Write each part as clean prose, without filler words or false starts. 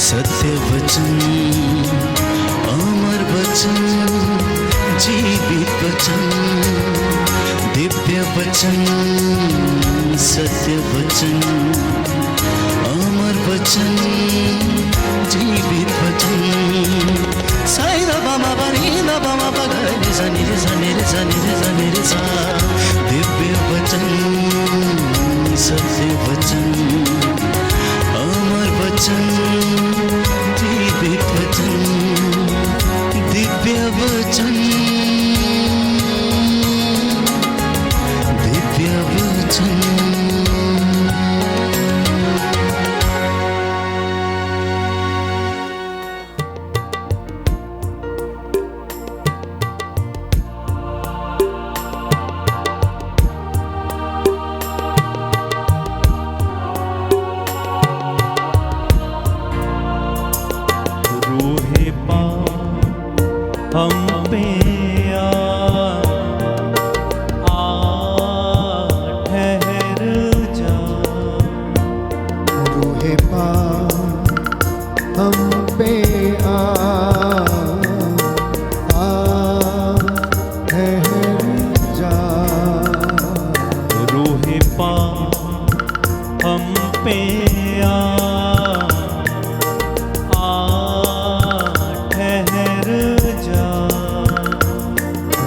सत्य वचन, अमर वचन, जीवित वचन, दिव्य वचन, सत्य वचन, अमर वचन, जीवित वचन। साई दा बामा बनी दा बामा बगरे रे सा रे सा रे सा रे सा। दिव्य वचन, सत्य वचन, अमर वचन, जीवित वचन, दिव्य वचन, दिव्य वचन। हम पे ठहर जा, रूहे पाक हम पे ठहर जा, रूहे पाक हम पे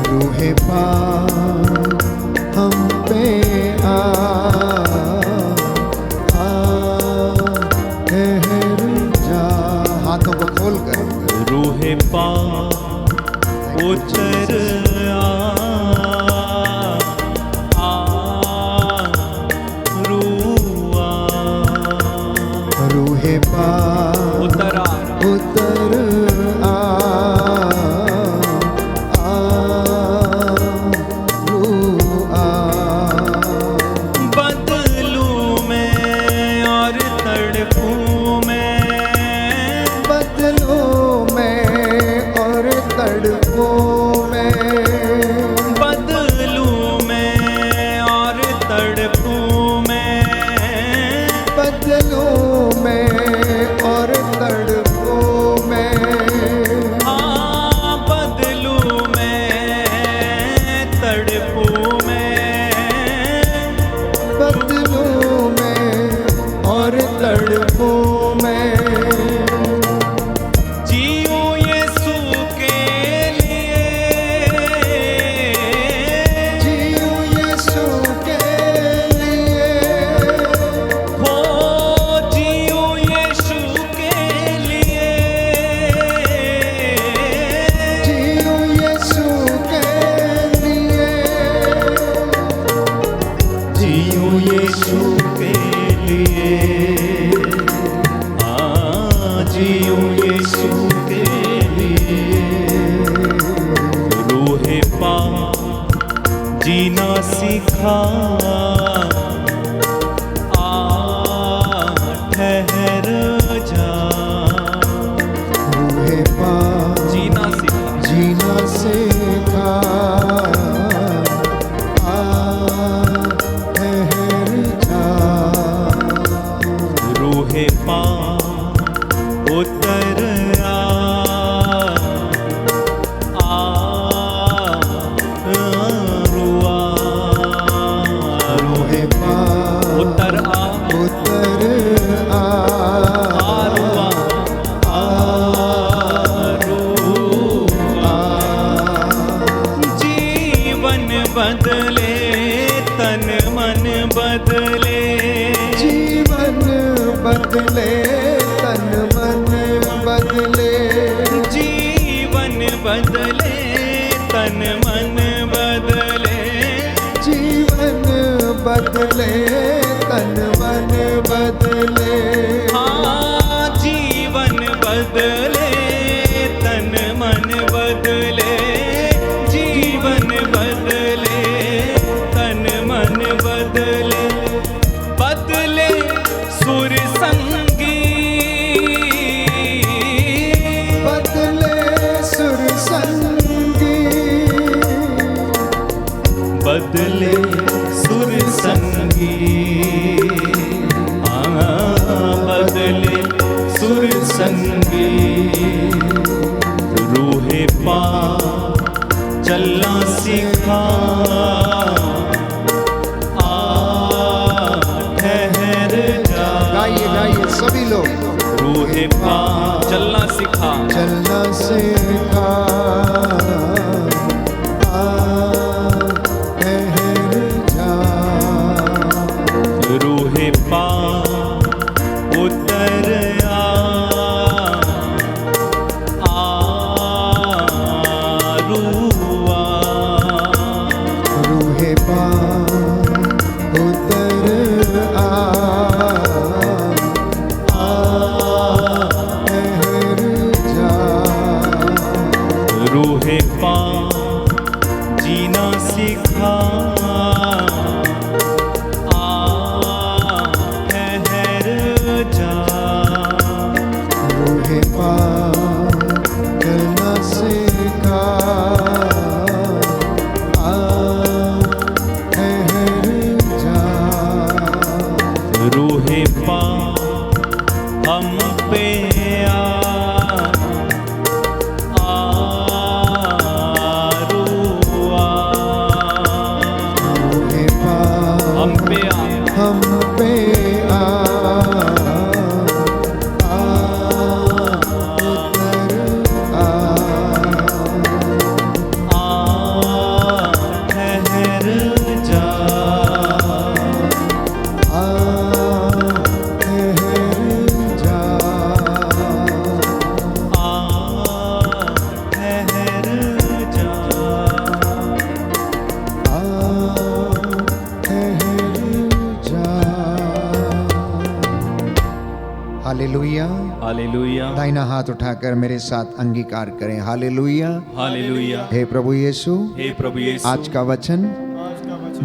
रूहे पाक हम पे ठहर जा। हाथों को खोल कर रूहे पाक उतर रूहे पाक उतर जीना सीखा ठहर जा, रूहे पाक जीना सीखा ठहर जा, रूहे पाक उतर बदले तन मन बदले, जीवन बदले तन मन बदले, जीवन बदले तन मन बदले, जीवन बदले तन मन बदले, हाँ जीवन बदले तन मन बदले, जीवन बदले तन मन बदले, बदले सुर संगी, बदले सुर संगी, बदले सुर संगी, बदले सुर संगी। रूहे पा चलना सिखा, आ ठहर जा। गाइए गाइए सभी लोग। रूहे पा चलना सिखा, चलना सिखा, आ ठहर जा। रूहे पा उतर रूआ। रूहे पा उतर ठहर जा। रूहे पा जीना सिखा, ठहर जा। रूहे पा चलना सिखा, आ ठहर जा। रूहे पा हम पे रूआ। रूहे पा हम पे हम पे ठहर जा। हालेलुया। हालेलुया, दाहिना हाथ उठाकर मेरे साथ अंगीकार करें। हालेलुया। हालेलुया। हे प्रभु यीशु, हे प्रभु यीशु, आज का वचन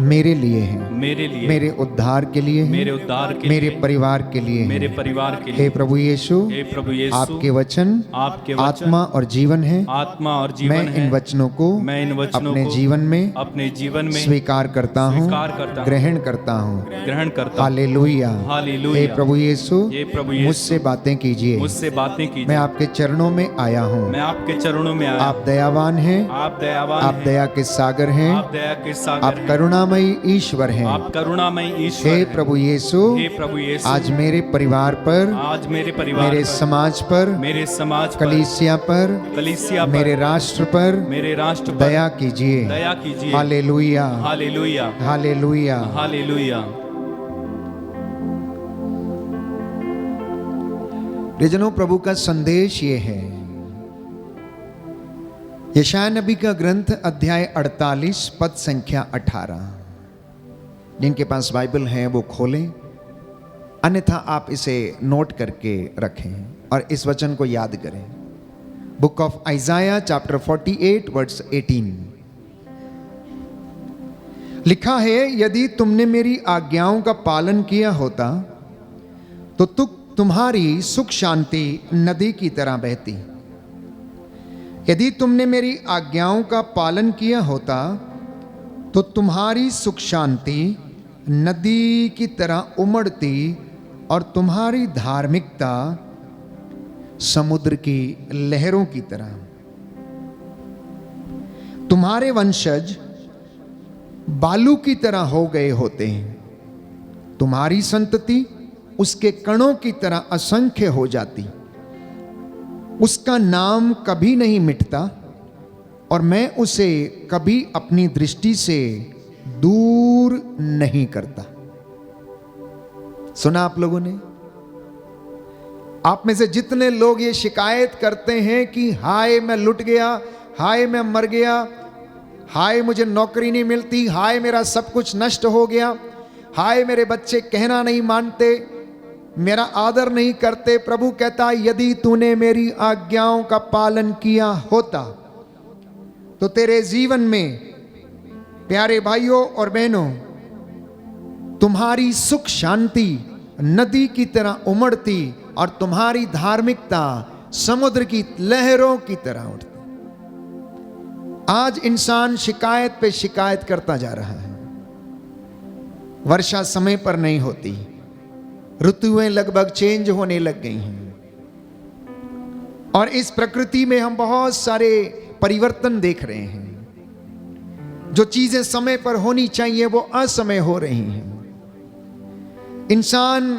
मेरे लिए है, मेरे लिए, मेरे उद्धार के लिए है, मेरे उद्धार के मेरे लिए, परिवार के लिए है। मेरे परिवार के हे लिए। प्रभु यीशु, हे प्रभु यीशु, आपके वचन आपके वचन आत्मा और जीवन है। आत्मा और जीवन मैं है। इन वचनों को मैं इन वचनों अपने को जीवन में अपने जीवन में स्वीकार करता हूँ, स्वीकार करता हूँ, ग्रहण करता हूँ। ग्रहण करता हूँ। हालेलुया। हालेलुया। हे प्रभु यीशु, हे प्रभु यीशु, मुझसे बातें कीजिए। मुझसे बातें कीजिए। मैं आपके चरणों में आया हूँ। मैं आपके चरणों में आया। आप दयावान हैं, आप दयावान आप हैं। दया के सागर हैं, आप दया के सागर आप हैं। करुणामयी ईश्वर हैं। आप करुणामय ईश्वर हे हैं। प्रभु यीशु, हे प्रभु यीशु, आज मेरे परिवार पर, आज मेरे परिवार मेरे पर, समाज पर, मेरे समाज पर, कलीसिया पर, कलीसिया पर, मेरे राष्ट्र पर मेरे राष्ट्र पर दया कीजिए। दया कीजिए। हालेलुया। हालेलुया। हालेलुया। हालेलुया। प्रियजनों, प्रभु का संदेश ये है, यशायाह नबी का ग्रंथ अध्याय 48 पद संख्या 18। जिनके पास बाइबल है वो खोलें, अन्यथा आप इसे नोट करके रखें और इस वचन को याद करें। Book of Isaiah chapter 48 verse 18 लिखा है, यदि तुमने मेरी आज्ञाओं का पालन किया होता तो तुम्हारी सुख शांति नदी की तरह बहती। यदि तुमने मेरी आज्ञाओं का पालन किया होता तो तुम्हारी सुख शांति नदी की तरह उमड़ती और तुम्हारी धार्मिकता समुद्र की लहरों की तरह। तुम्हारे वंशज बालू की तरह हो गए होते हैं, तुम्हारी संतति उसके कणों की तरह असंख्य हो जाती। उसका नाम कभी नहीं मिटता और मैं उसे कभी अपनी दृष्टि से दूर नहीं करता। सुना आप लोगों ने? आप में से जितने लोग ये शिकायत करते हैं कि हाय मैं लुट गया, हाय मैं मर गया, हाय मुझे नौकरी नहीं मिलती, हाय मेरा सब कुछ नष्ट हो गया, हाय मेरे बच्चे कहना नहीं मानते, मेरा आदर नहीं करते, प्रभु कहता यदि तूने मेरी आज्ञाओं का पालन किया होता तो तेरे जीवन में, प्यारे भाइयों और बहनों, तुम्हारी सुख शांति नदी की तरह उमड़ती और तुम्हारी धार्मिकता समुद्र की लहरों की तरह उठती। आज इंसान शिकायत पे शिकायत करता जा रहा है। वर्षा समय पर नहीं होती, ऋतुएं लगभग चेंज होने लग गई हैं, और इस प्रकृति में हम बहुत सारे परिवर्तन देख रहे हैं। जो चीजें समय पर होनी चाहिए वो असमय हो रही हैं। इंसान,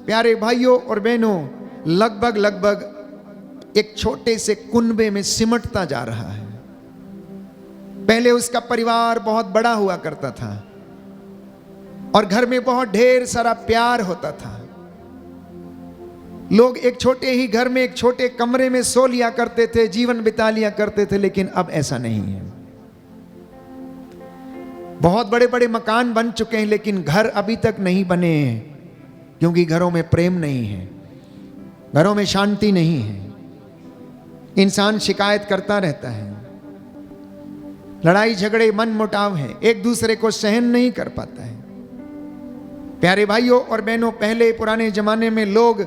प्यारे भाइयों और बहनों, लगभग एक छोटे से कुनबे में सिमटता जा रहा है। पहले उसका परिवार बहुत बड़ा हुआ करता था और घर में बहुत ढेर सारा प्यार होता था। लोग एक छोटे ही घर में, एक छोटे कमरे में सो लिया करते थे, जीवन बिता लिया करते थे। लेकिन अब ऐसा नहीं है। बहुत बड़े बड़े मकान बन चुके हैं लेकिन घर अभी तक नहीं बने हैं, क्योंकि घरों में प्रेम नहीं है, घरों में शांति नहीं है। इंसान शिकायत करता रहता है, लड़ाई झगड़े मन मुटाव है, एक दूसरे को सहन नहीं कर पाता है। प्यारे भाइयों और बहनों, पहले पुराने जमाने में लोग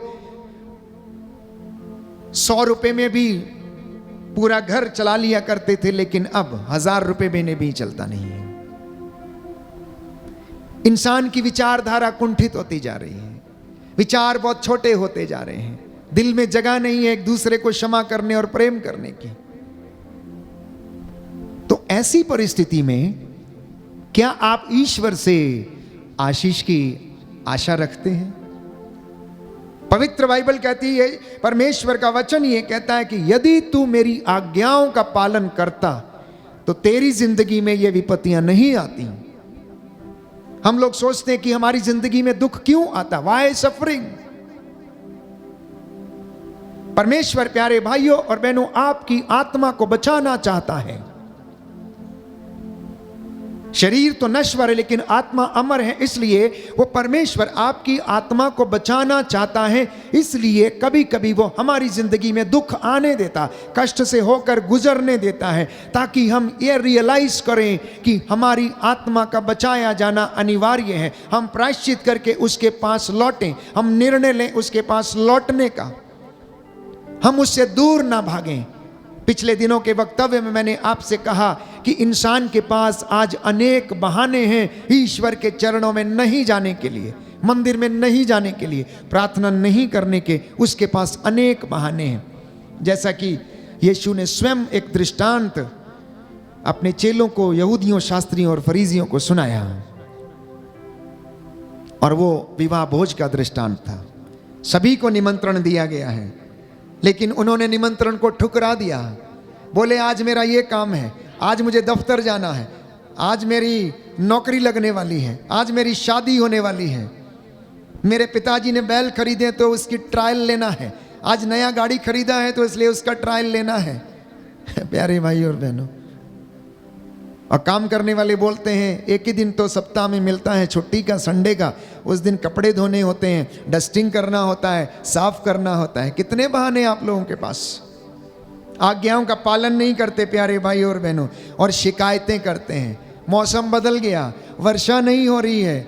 100 रुपए में भी पूरा घर चला लिया करते थे, लेकिन अब 1000 रुपए में भी चलता नहीं है। इंसान की विचारधारा कुंठित होती जा रही है, विचार बहुत छोटे होते जा रहे हैं, दिल में जगह नहीं है एक दूसरे को क्षमा करने और प्रेम करने की। तो ऐसी परिस्थिति में क्या आप ईश्वर से आशीष की आशा रखते हैं? पवित्र बाइबल कहती है, परमेश्वर का वचन ये कहता है कि यदि तू मेरी आज्ञाओं का पालन करता तो तेरी जिंदगी में ये विपत्तियां नहीं आती। हम लोग सोचते हैं कि हमारी जिंदगी में दुख क्यों आता, वाई सफरिंग। परमेश्वर, प्यारे भाइयों और बहनों, आपकी आत्मा को बचाना चाहता है। शरीर तो नश्वर है लेकिन आत्मा अमर है, इसलिए वो परमेश्वर आपकी आत्मा को बचाना चाहता है। इसलिए कभी कभी वो हमारी जिंदगी में दुख आने देता, कष्ट से होकर गुजरने देता है, ताकि हम ये रियलाइज करें कि हमारी आत्मा का बचाया जाना अनिवार्य है। हम प्रायश्चित करके उसके पास लौटें, हम निर्णय लें उसके पास लौटने का, हम उससे दूर ना भागें। पिछले दिनों के वक्तव्य में मैंने आपसे कहा कि इंसान के पास आज अनेक बहाने हैं ईश्वर के चरणों में नहीं जाने के लिए, मंदिर में नहीं जाने के लिए, प्रार्थना नहीं करने के। उसके पास अनेक बहाने हैं। जैसा कि यीशु ने स्वयं एक दृष्टांत अपने चेलों को, यहूदियों, शास्त्रियों और फरीसियों को सुनाया, और वो विवाह भोज का दृष्टांत था। सभी को निमंत्रण दिया गया है लेकिन उन्होंने निमंत्रण को ठुकरा दिया। बोले आज मेरा ये काम है, आज मुझे दफ्तर जाना है, आज मेरी नौकरी लगने वाली है, आज मेरी शादी होने वाली है, मेरे पिताजी ने बैल खरीदे तो उसकी ट्रायल लेना है, आज नया गाड़ी खरीदा है तो इसलिए उसका ट्रायल लेना है। प्यारे भाई और बहनों, और काम करने वाले बोलते हैं एक ही दिन तो सप्ताह में मिलता है छुट्टी का, संडे का, उस दिन कपड़े धोने होते हैं, डस्टिंग करना होता है, साफ करना होता है। कितने बहाने आप लोगों के पास। आज्ञाओं का पालन नहीं करते प्यारे भाई और बहनों, और शिकायतें करते हैं। मौसम बदल गया, वर्षा नहीं हो रही है,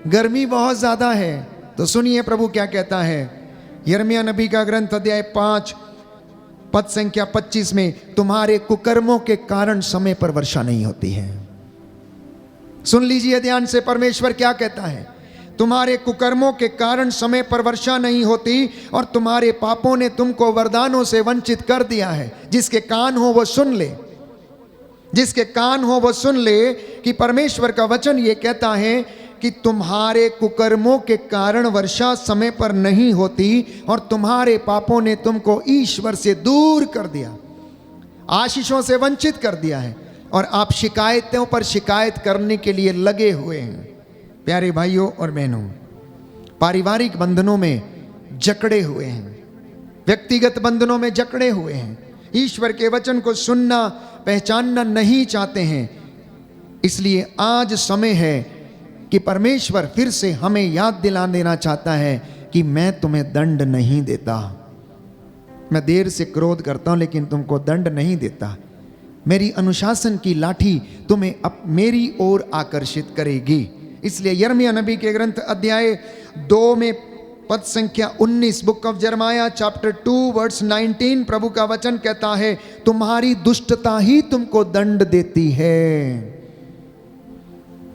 गर्मी बहुत ज़्यादा है। तो सुनिए प्रभु क्या कहता है। यिर्मयाह नबी का ग्रंथ अध्याय 5 पद संख्या 25 में, तुम्हारे कुकर्मों के कारण समय पर वर्षा नहीं होती है। सुन लीजिए ध्यान से, परमेश्वर क्या कहता है। तुम्हारे कुकर्मों के कारण समय पर वर्षा नहीं होती और तुम्हारे पापों ने तुमको वरदानों से वंचित कर दिया है। जिसके कान हो वो सुन ले, जिसके कान हो वो सुन ले कि परमेश्वर का वचन ये कहता है कि तुम्हारे कुकर्मों के कारण वर्षा समय पर नहीं होती और तुम्हारे पापों ने तुमको ईश्वर से दूर कर दिया, आशीषों से वंचित कर दिया है, और आप शिकायतों पर शिकायत करने के लिए लगे हुए हैं। प्यारे भाइयों और बहनों, पारिवारिक बंधनों में जकड़े हुए हैं, व्यक्तिगत बंधनों में जकड़े हुए हैं, ईश्वर के वचन को सुनना पहचानना नहीं चाहते हैं। इसलिए आज समय है कि परमेश्वर फिर से हमें याद दिला देना चाहता है कि मैं तुम्हें दंड नहीं देता, मैं देर से क्रोध करता हूं लेकिन तुमको दंड नहीं देता। मेरी अनुशासन की लाठी तुम्हें अब मेरी ओर आकर्षित करेगी। इसलिए यिर्मयाह नबी के ग्रंथ अध्याय 2 में पद संख्या 19, बुक ऑफ जरमाया चैप्टर 2 वर्स 19, प्रभु का वचन कहता है, तुम्हारी दुष्टता ही तुमको दंड देती है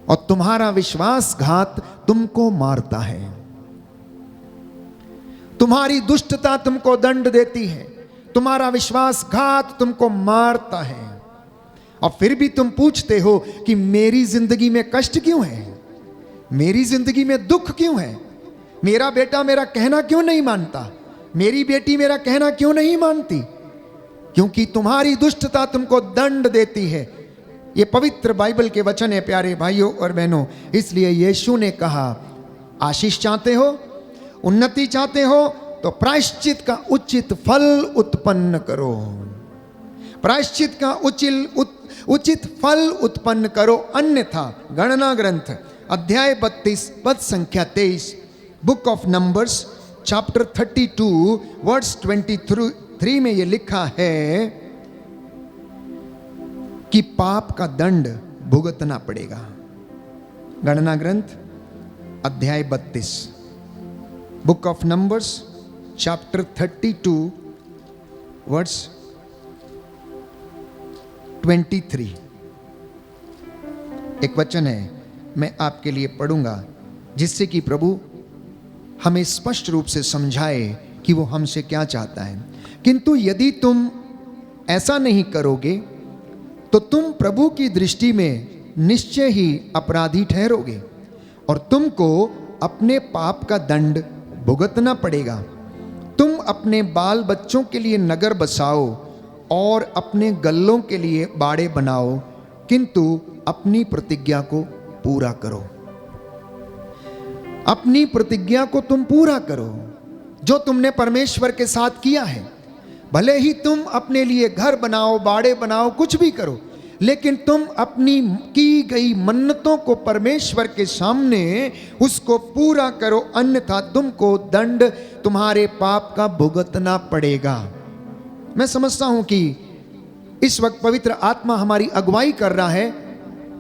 और तुम्हारा विश्वासघात तुमको मारता है। तुम्हारी दुष्टता तुमको दंड देती है, तुम्हारा विश्वासघात तुमको मारता है, और फिर भी तुम पूछते हो कि मेरी जिंदगी में कष्ट क्यों है, मेरी जिंदगी में दुख क्यों है, मेरा बेटा मेरा कहना क्यों नहीं मानता, मेरी बेटी मेरा कहना क्यों नहीं मानती? क्योंकि तुम्हारी दुष्टता तुमको दंड देती है। ये पवित्र बाइबल के वचन है प्यारे भाइयों और बहनों। इसलिए यीशु ने कहा, आशीष चाहते हो, उन्नति चाहते हो, तो प्रायश्चित का उचित फल उत्पन्न करो, प्रायश्चित का उचित फल उत्पन्न करो, अन्यथा गणना ग्रंथ अध्याय 32 पद संख्या 23, book of Numbers chapter 32 verse 23 में ये लिखा है कि पाप का दंड भुगतना पड़ेगा। गणना ग्रंथ अध्याय 32, book of Numbers chapter 32 verse 23। एक वचन है, मैं आपके लिए पढ़ूंगा, जिससे कि प्रभु हमें स्पष्ट रूप से समझाए कि वो हमसे क्या चाहता है। किंतु यदि तुम ऐसा नहीं करोगे तो तुम प्रभु की दृष्टि में निश्चय ही अपराधी ठहरोगे और तुमको अपने पाप का दंड भुगतना पड़ेगा। तुम अपने बाल बच्चों के लिए नगर बसाओ और अपने गल्लों के लिए बाड़े बनाओ, किंतु अपनी प्रतिज्ञा को पूरा करो। अपनी प्रतिज्ञा को तुम पूरा करो जो तुमने परमेश्वर के साथ किया है। भले ही तुम अपने लिए घर बनाओ, बाड़े बनाओ, कुछ भी करो, लेकिन तुम अपनी की गई मन्नतों को परमेश्वर के सामने उसको पूरा करो, अन्यथा तुमको दंड तुम्हारे पाप का भुगतना पड़ेगा। मैं समझता हूं कि इस वक्त पवित्र आत्मा हमारी अगुवाई कर रहा है,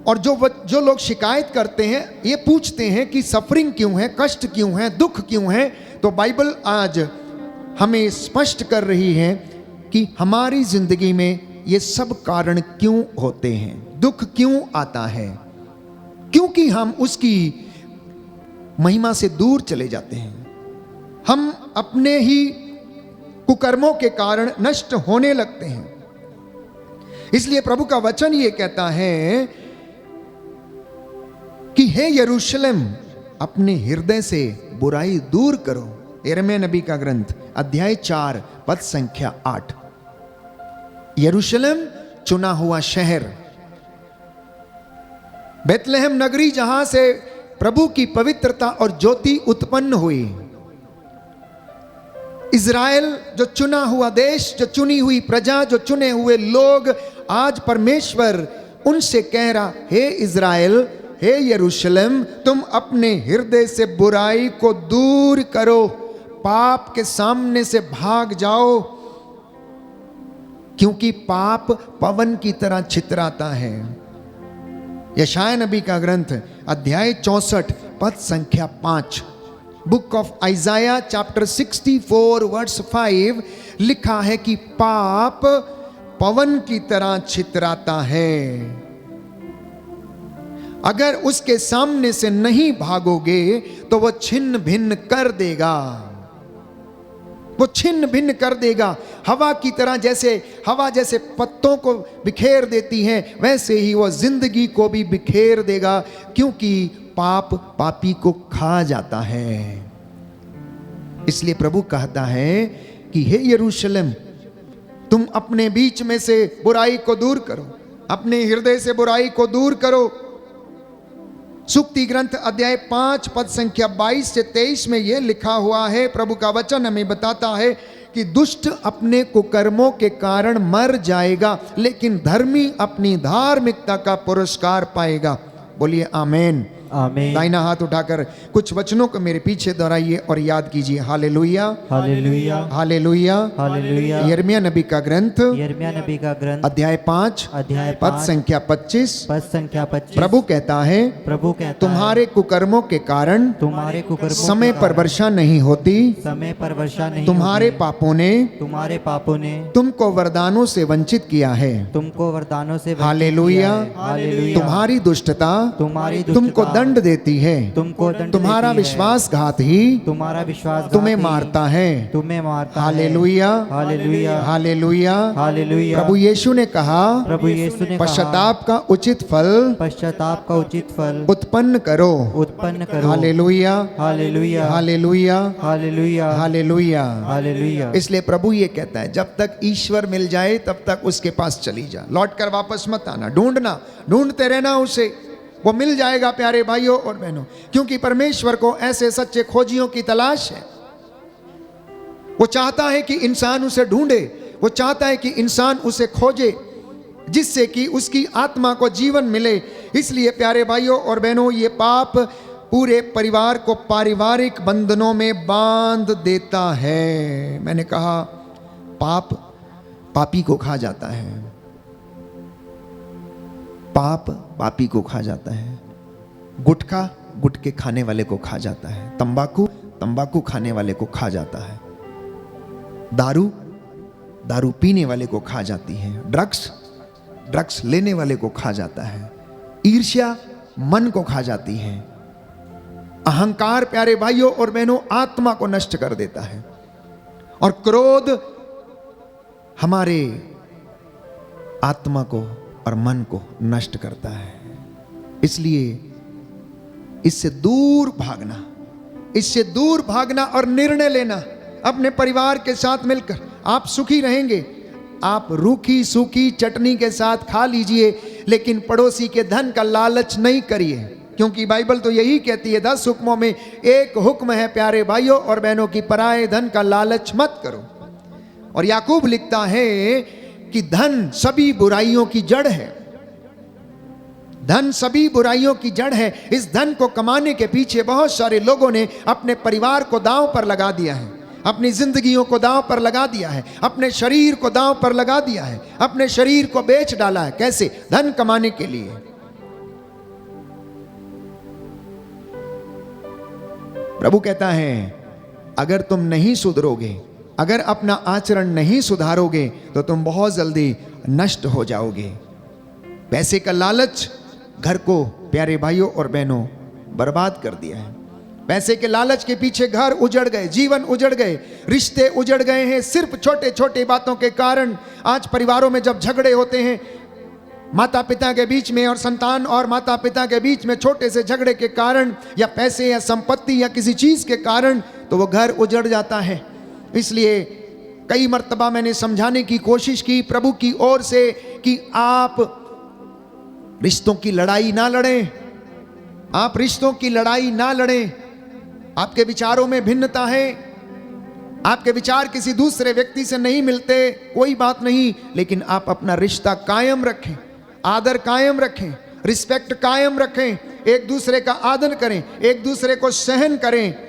और जो लोग शिकायत करते हैं, ये पूछते हैं कि सफरिंग क्यों है, कष्ट क्यों है, दुख क्यों है, तो बाइबल आज हमें स्पष्ट कर रही है कि हमारी जिंदगी में ये सब कारण क्यों होते हैं, दुख क्यों आता है, क्योंकि हम उसकी महिमा से दूर चले जाते हैं। हम अपने ही कुकर्मों के कारण नष्ट होने लगते हैं। इसलिए प्रभु का वचन ये कहता है कि हे यरूशलेम, अपने हृदय से बुराई दूर करो। यिर्मयाह नबी का ग्रंथ अध्याय 4 पद संख्या 8। यरूशलेम चुना हुआ शहर, बेथलेहम नगरी जहां से प्रभु की पवित्रता और ज्योति उत्पन्न हुई। इज़राइल जो चुना हुआ देश, जो चुनी हुई प्रजा, जो चुने हुए लोग, आज परमेश्वर उनसे कह रहा, हे इज़राइल, हे यरूशलेम, तुम अपने हृदय से बुराई को दूर करो, पाप के सामने से भाग जाओ, क्योंकि पाप पवन की तरह छितराता है। यशायाह नबी का ग्रंथ अध्याय 64 पद संख्या 5, book of Isaiah chapter 64 verse 5 लिखा है कि पाप पवन की तरह छितराता है, अगर उसके सामने से नहीं भागोगे तो वह छिन्न भिन्न कर देगा, वो छिन्न भिन्न कर देगा। हवा की तरह, जैसे हवा जैसे पत्तों को बिखेर देती है, वैसे ही वह जिंदगी को भी बिखेर देगा, क्योंकि पाप पापी को खा जाता है। इसलिए प्रभु कहता है कि हे यरूशलेम, तुम अपने बीच में से बुराई को दूर करो, अपने हृदय से बुराई को दूर करो। सुक्ति ग्रंथ अध्याय 5 पद संख्या 22 से 23 में यह लिखा हुआ है, प्रभु का वचन हमें बताता है कि दुष्ट अपने कुकर्मों के कारण मर जाएगा, लेकिन धर्मी अपनी धार्मिकता का पुरस्कार पाएगा। बोलिए आमीन। आमीन। दाहिना हाथ उठाकर कुछ वचनों को मेरे पीछे दोहराइए और याद कीजिए। Hallelujah, hallelujah, hallelujah, hallelujah. यिर्मयाह नबी का ग्रंथ यिर्मयाह नबी का ग्रंथ अध्याय 5 पद 5 संख्या 25 पद संख्या 25। प्रभु कहता है, प्रभु कहता है, तुम्हारे कुकर्मों के कारण तुम्हारे कुकर्मों समय के पर कारण वर्षा नहीं होती, समय पर वर्षा नहीं तुम्हारे होती। पापों ने तुम्हारे पापों ने तुमको वरदानों से वंचित किया है। तुमको वरदानों से वंचित हालेलुया, किया है। हालेलुया। तुम्हारी दुष्टता तुम्हारी तुमको दुष्टता दंड देती है, तुमको दंड तुम्हारा देती है। विश्वासघात ही तुम्हारा विश्वास तुम्हें मारता है। तुम्हें मारता है। Hallelujah, hallelujah, hallelujah. हालेलुया। प्रभु यीशु ने कहा, प्रभु यीशु ने कहा, पश्चाताप का उचित फल पश्चाताप का उचित फल उत्पन्न करो। उत्पन्न करो। Hallelujah, hallelujah, hallelujah, hallelujah, hallelujah. Hallelujah. इसलिए प्रभु ये कहता है, जब तक ईश्वर मिल जाए तब तक उसके पास चली जा, लौट कर वापस मत आना, ढूंढना, ढूंढते रहना उसे, वो मिल जाएगा प्यारे भाइयों और बहनों। क्योंकि परमेश्वर को ऐसे सच्चे खोजियों की तलाश है। वो चाहता है कि इंसान उसे ढूंढे, वो चाहता है कि इंसान उसे खोजे, जिससे कि उसकी आत्मा को जीवन मिले। इसलिए प्यारे भाइयों और बहनों, ये पाप पूरे परिवार को पारिवारिक बंधनों में बांध देता है। मैंने कहा, पाप पापी को खा जाता है, पाप पापी को खा जाता है, गुटखा गुटके खाने वाले को खा जाता है, तंबाकू तंबाकू खाने वाले को खा जाता है, दारू दारू पीने वाले को खा जाती है, ड्रग्स ड्रग्स लेने वाले को खा जाता है, ईर्ष्या मन को खा जाती है, अहंकार प्यारे भाइयों और बहनों आत्मा को नष्ट कर देता है, और क्रोध हमारे आत्मा को और मन को नष्ट करता है। इसलिए इससे दूर भागना, इससे दूर भागना और निर्णय लेना अपने परिवार के साथ मिलकर। आप सुखी रहेंगे, आप रूखी सूखी चटनी के साथ खा लीजिए, लेकिन पड़ोसी के धन का लालच नहीं करिए, क्योंकि बाइबल तो यही कहती है, 10 हुक्मों में एक हुक्म है प्यारे भाइयों और बहनों की, पराये धन का लालच मत करो। और याकूब लिखता है कि धन सभी बुराइयों की जड़ है, धन सभी बुराइयों की जड़ है। इस धन को कमाने के पीछे बहुत सारे लोगों ने अपने परिवार को दांव पर लगा दिया है, अपनी जिंदगियों को दांव पर लगा दिया है, अपने शरीर को दांव पर लगा दिया है, अपने शरीर को बेच डाला है। कैसे? धन कमाने के लिए। प्रभु कहता है, अगर तुम नहीं सुधरोगे, अगर अपना आचरण नहीं सुधारोगे तो तुम बहुत जल्दी नष्ट हो जाओगे। पैसे का लालच घर को प्यारे भाइयों और बहनों बर्बाद कर दिया है। पैसे के लालच के पीछे घर उजड़ गए, जीवन उजड़ गए, रिश्ते उजड़ गए हैं सिर्फ छोटे छोटे बातों के कारण। आज परिवारों में जब झगड़े होते हैं माता पिता के बीच में और संतान और माता पिता के बीच में, छोटे से झगड़े के कारण या पैसे या संपत्ति या किसी चीज के कारण, तो वो घर उजड़ जाता है। इसलिए कई मर्तबा मैंने समझाने की कोशिश की प्रभु की ओर से कि आप रिश्तों की लड़ाई ना लड़ें, आप रिश्तों की लड़ाई ना लड़ें। आपके विचारों में भिन्नता है, आपके विचार किसी दूसरे व्यक्ति से नहीं मिलते, कोई बात नहीं, लेकिन आप अपना रिश्ता कायम रखें, आदर कायम रखें, रिस्पेक्ट कायम रखें, एक दूसरे का आदर करें, एक दूसरे को सहन करें।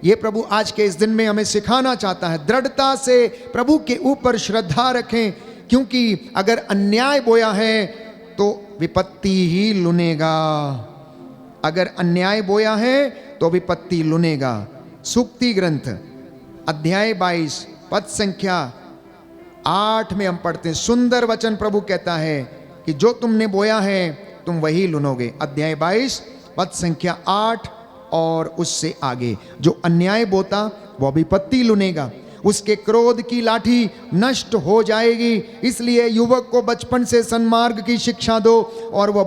ये प्रभु आज के इस दिन में हमें सिखाना चाहता है। दृढ़ता से प्रभु के ऊपर श्रद्धा रखें, क्योंकि अगर अन्याय बोया है तो विपत्ति ही लुनेगा। अगर अन्याय बोया है तो विपत्ति लुनेगा। सूक्ति ग्रंथ अध्याय 22 पद संख्या 8 में हम पढ़ते हैं, सुंदर वचन प्रभु कहता है कि जो तुमने बोया है तुम वही लुनोगे। अध्याय 22 पद संख्या 8 और उससे आगे, जो अन्याय बोता वह विपत्ति लुनेगा, उसके क्रोध की लाठी नष्ट हो जाएगी। इसलिए युवक को बचपन से सन्मार्ग की शिक्षा दो और वह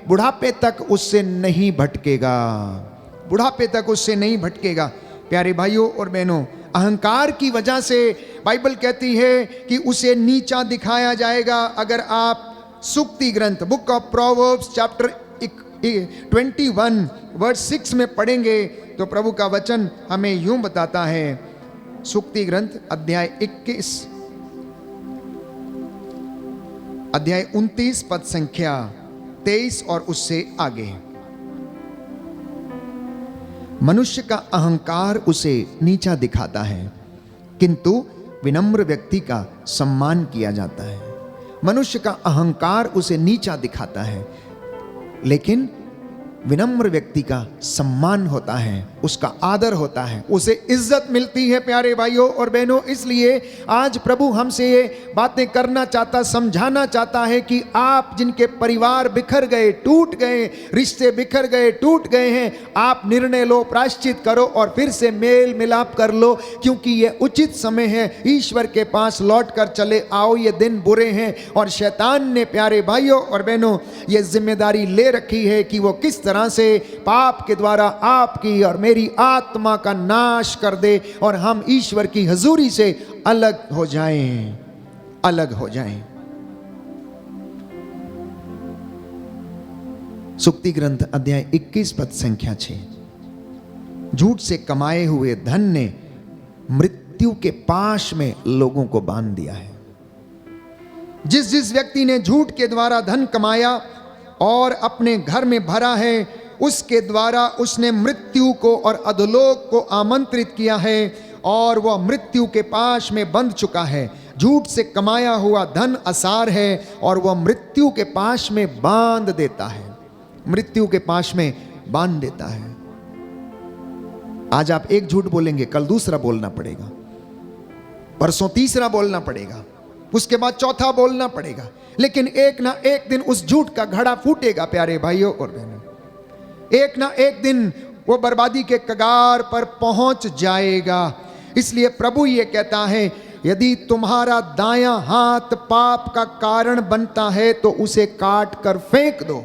बुढ़ापे तक उससे नहीं भटकेगा, बुढ़ापे तक उससे नहीं भटकेगा। प्यारे भाइयों और बहनों, अहंकार की वजह से बाइबल कहती है कि उसे नीचा दिखाया जाएगा। अगर आप सूक्ति ग्रंथ book of proverbs chapter 21 verse 6 में पढ़ेंगे तो प्रभु का वचन हमें यूं बताता है। सूक्ति ग्रंथ अध्याय 21 अध्याय 29 पद संख्या 23 और उससे आगे, मनुष्य का अहंकार उसे नीचा दिखाता है, किंतु विनम्र व्यक्ति का सम्मान किया जाता है। मनुष्य का अहंकार उसे नीचा दिखाता है, लेकिन विनम्र व्यक्ति का सम्मान होता है, उसका आदर होता है, उसे इज्जत मिलती है प्यारे भाइयों और बहनों। इसलिए आज प्रभु हमसे ये बातें करना चाहता, समझाना चाहता है कि आप जिनके परिवार बिखर गए, टूट गए, रिश्ते बिखर गए, टूट गए हैं, आप निर्णय लो, प्रायश्चित करो और फिर से मेल मिलाप कर लो, क्योंकि ये उचित समय है। ईश्वर के पास लौट कर चले आओ, ये दिन बुरे हैं और शैतान ने प्यारे भाइयों और बहनों ये जिम्मेदारी ले रखी है कि वो किस तरह से पाप के द्वारा आपकी और मेरी आत्मा का नाश कर दे और हम ईश्वर की हजूरी से अलग हो जाएं, अलग हो जाएं। सुक्ति ग्रंथ अध्याय 21 पद संख्या 6। झूठ से कमाए हुए धन ने मृत्यु के पाश में लोगों को बांध दिया है। जिस व्यक्ति ने झूठ के द्वारा धन कमाया और अपने घर में भरा है, उसके द्वारा उसने मृत्यु को और अधोलोक को आमंत्रित किया है और वह मृत्यु के पाश में बंध चुका है। झूठ से कमाया हुआ धन असार है और वह मृत्यु के पाश में बांध देता है, मृत्यु के पाश में बांध देता है। आज आप एक झूठ बोलेंगे, कल दूसरा बोलना पड़ेगा, परसों तीसरा बोलना पड़ेगा, उसके बाद चौथा बोलना पड़ेगा, लेकिन एक ना एक दिन उस झूठ का घड़ा फूटेगा प्यारे भाइयों और बहनों। एक ना एक दिन वो बर्बादी के कगार पर पहुंच जाएगा। इसलिए प्रभु ये कहता है, यदि तुम्हारा दायां हाथ पाप का कारण बनता है तो उसे काट कर फेंक दो,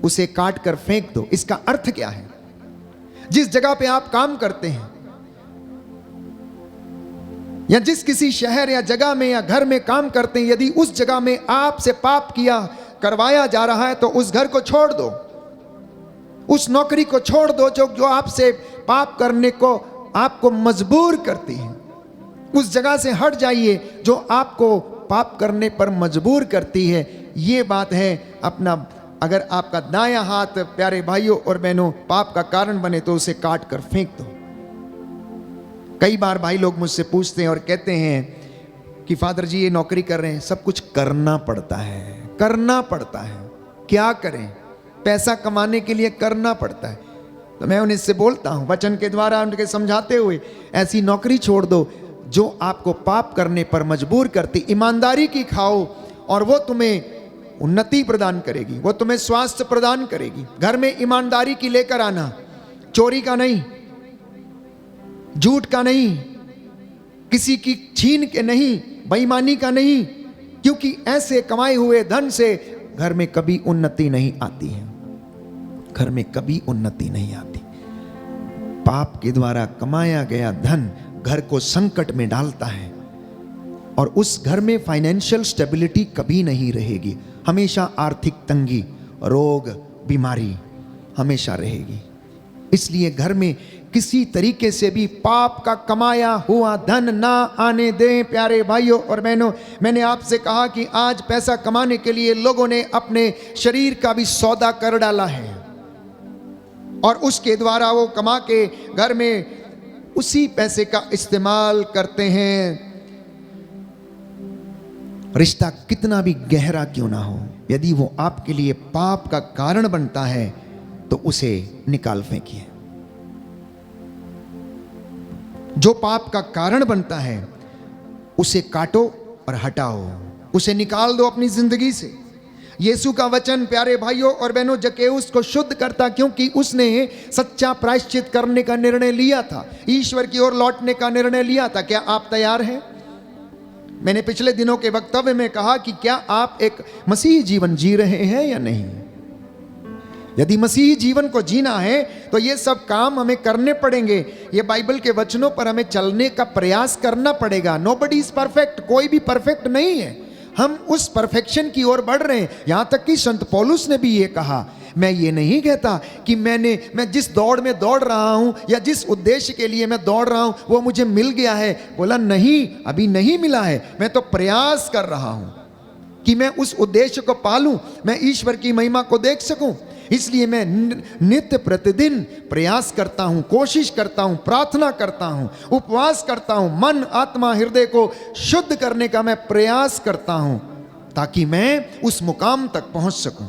उसे काट कर फेंक दो। इसका अर्थ क्या है? जिस जगह पे आप काम करते हैं या जिस किसी शहर या जगह में या घर में काम करते हैं, यदि उस जगह में आपसे पाप किया करवाया जा रहा है तो उस घर को छोड़ दो, उस नौकरी को छोड़ दो जो आपसे पाप करने को आपको मजबूर करती है। उस जगह से हट जाइए जो आपको पाप करने पर मजबूर करती है। ये बात है अपना। अगर आपका दायां हाथ प्यारे भाइयों और बहनों पाप का कारण बने तो उसे काट कर फेंक दो। कई बार भाई लोग मुझसे पूछते हैं और कहते हैं कि फादर जी ये नौकरी कर रहे हैं, सब कुछ करना पड़ता है, करना पड़ता है, क्या करें, पैसा कमाने के लिए करना पड़ता है। तो मैं उन्हें से बोलता हूं वचन के द्वारा उनके समझाते हुए, ऐसी नौकरी छोड़ दो जो आपको पाप करने पर मजबूर करती। ईमानदारी की खाओ और वो तुम्हें उन्नति प्रदान करेगी, वो तुम्हें स्वास्थ्य प्रदान करेगी। घर में ईमानदारी की लेकर आना, चोरी का नहीं, झूठ का नहीं, किसी की छीन के नहीं, बेईमानी का नहीं, क्योंकि ऐसे कमाए हुए धन से घर में कभी उन्नति नहीं आती है, घर में कभी उन्नति नहीं आती। पाप के द्वारा कमाया गया धन घर को संकट में डालता है और उस घर में फाइनेंशियल स्टेबिलिटी कभी नहीं रहेगी। हमेशा आर्थिक तंगी, रोग, बीमारी हमेशा रहेगी। इसलिए घर में किसी तरीके से भी पाप का कमाया हुआ धन ना आने दें प्यारे भाइयों और बहनों। मैंने आपसे कहा कि आज पैसा कमाने के लिए लोगों ने अपने शरीर का भी सौदा कर डाला है और उसके द्वारा वो कमा के घर में उसी पैसे का इस्तेमाल करते हैं। रिश्ता कितना भी गहरा क्यों ना हो, यदि वो आपके लिए पाप का कारण बनता है तो उसे निकाल फेंकिए। जो पाप का कारण बनता है उसे काटो और हटाओ, उसे निकाल दो अपनी जिंदगी से। यीशु का वचन प्यारे भाइयों और बहनों जक्कैउस को शुद्ध करता, क्योंकि उसने सच्चा प्रायश्चित करने का निर्णय लिया था, ईश्वर की ओर लौटने का निर्णय लिया था। क्या आप तैयार हैं? मैंने पिछले दिनों के वक्तव्य में कहा कि क्या आप एक मसीही जीवन जी रहे हैं या नहीं। यदि मसीही जीवन को जीना है तो ये सब काम हमें करने पड़ेंगे। ये बाइबल के वचनों पर हमें चलने का प्रयास करना पड़ेगा। नोबडी इज परफेक्ट, कोई भी परफेक्ट नहीं है। हम उस परफेक्शन की ओर बढ़ रहे हैं। यहां तक कि संत पौलुस ने भी ये कहा, मैं ये नहीं कहता कि मैं जिस दौड़ में दौड़ रहा हूं या जिस उद्देश्य के लिए मैं दौड़ रहा हूं वो मुझे मिल गया है। बोला नहीं, अभी नहीं मिला है, मैं तो प्रयास कर रहा हूं कि मैं उस उद्देश्य को पालूं, मैं ईश्वर की महिमा को देख सकूं। इसलिए मैं नित्य प्रतिदिन प्रयास करता हूं, कोशिश करता हूं, प्रार्थना करता हूं, उपवास करता हूं, मन आत्मा हृदय को शुद्ध करने का मैं प्रयास करता हूं ताकि मैं उस मुकाम तक पहुंच सकूं।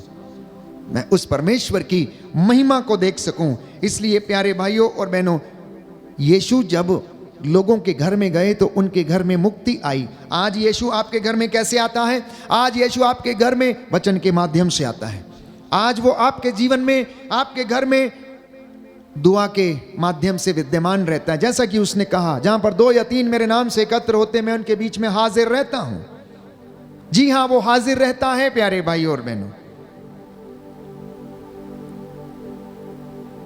मैं उस परमेश्वर की महिमा को देख सकूं। इसलिए प्यारे भाइयों और बहनों, यीशु जब लोगों के घर में गए तो उनके घर में मुक्ति आई। आज यीशु आपके घर में कैसे आता है? आज यीशु आपके घर में वचन के माध्यम से आता है। आज वो आपके जीवन में, आपके घर में दुआ के माध्यम से विद्यमान रहता है। जैसा कि उसने कहा, जहां पर 2 या 3 मेरे नाम से एकत्र होते, मैं उनके बीच में हाजिर रहता हूं। जी हां, वो हाजिर रहता है प्यारे भाइयों और बहनों।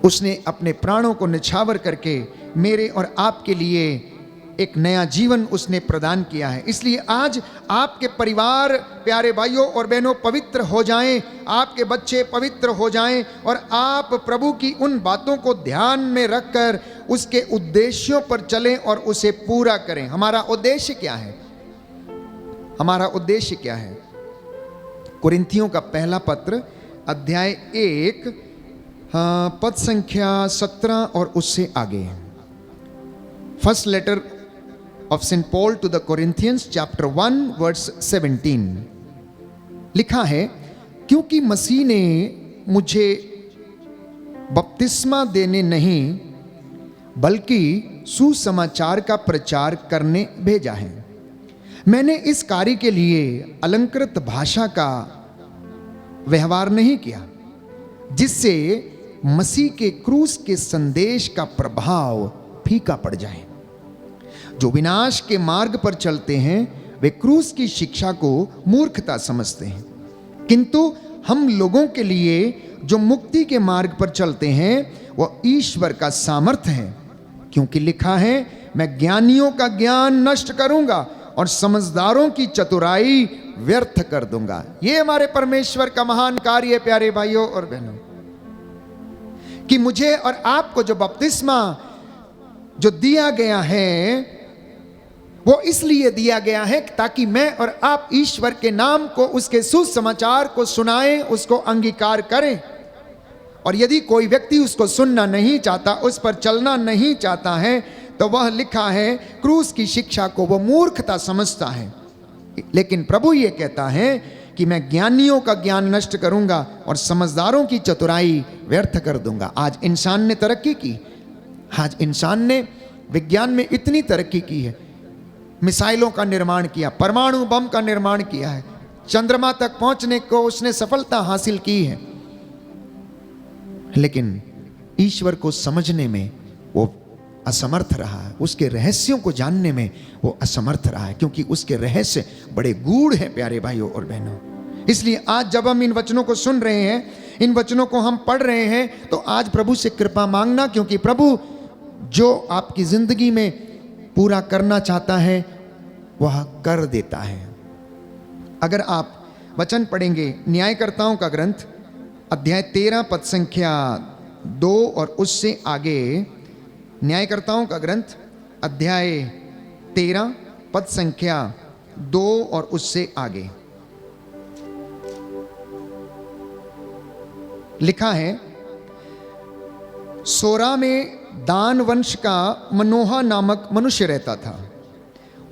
उसने अपने प्राणों को निछावर करके मेरे और आपके लिए एक नया जीवन उसने प्रदान किया है। इसलिए आज आपके परिवार प्यारे भाइयों और बहनों पवित्र हो जाएं, आपके बच्चे पवित्र हो जाएं और आप प्रभु की उन बातों को ध्यान में रखकर उसके उद्देश्यों पर चलें और उसे पूरा करें। हमारा उद्देश्य क्या है? हमारा उद्देश्य क्या है? कुरिन्थियों का पहला पत्र अध्याय 1 पद संख्या 17 और उससे आगे। First letter of St. Paul to the Corinthians chapter 1 verse 17 लिखा है, क्योंकि मसीह ने मुझे बपतिस्मा देने नहीं बल्कि सुसमाचार का प्रचार करने भेजा है। मैंने इस कार्य के लिए अलंकृत भाषा का व्यवहार नहीं किया जिससे मसीह के क्रूस के संदेश का प्रभाव फीका पड़ जाए। जो विनाश के मार्ग पर चलते हैं वे क्रूस की शिक्षा को मूर्खता समझते हैं, किंतु हम लोगों के लिए जो मुक्ति के मार्ग पर चलते हैं वह ईश्वर का सामर्थ्य है। क्योंकि लिखा है, मैं ज्ञानियों का ज्ञान नष्ट करूंगा और समझदारों की चतुराई व्यर्थ कर दूंगा। ये हमारे परमेश्वर का महान कार्य है प्यारे भाइयों और बहनों, कि मुझे और आपको जो बपतिस्मा जो दिया गया है वो इसलिए दिया गया है ताकि मैं और आप ईश्वर के नाम को, उसके सुसमाचार को सुनाएं, उसको अंगीकार करें। और यदि कोई व्यक्ति उसको सुनना नहीं चाहता, उस पर चलना नहीं चाहता है, तो वह लिखा है क्रूस की शिक्षा को वो मूर्खता समझता है। लेकिन प्रभु ये कहता है कि मैं ज्ञानियों का ज्ञान नष्ट करूंगा और समझदारों की चतुराई व्यर्थ कर दूंगा। आज इंसान ने तरक्की की, आज इंसान ने विज्ञान में इतनी तरक्की की है, मिसाइलों का निर्माण किया, परमाणु बम का निर्माण किया है, चंद्रमा तक पहुंचने को उसने सफलता हासिल की है, लेकिन ईश्वर को समझने में वो असमर्थ रहा है, उसके रहस्यों को जानने में वो असमर्थ रहा है, क्योंकि उसके रहस्य बड़े गूढ़ हैं प्यारे भाइयों और बहनों। इसलिए आज जब हम इन वचनों को सुन रहे हैं, इन वचनों को हम पढ़ रहे हैं, तो आज प्रभु से कृपा मांगना, क्योंकि प्रभु जो आपकी जिंदगी में पूरा करना चाहता है वह कर देता है। अगर आप वचन पढ़ेंगे न्यायकर्ताओं का ग्रंथ अध्याय 13 पद संख्या 2 और उससे आगे, न्यायकर्ताओं का ग्रंथ अध्याय 13 पद संख्या 2 और उससे आगे लिखा है, सोरा में दान वंश का मनोहा नामक मनुष्य रहता था।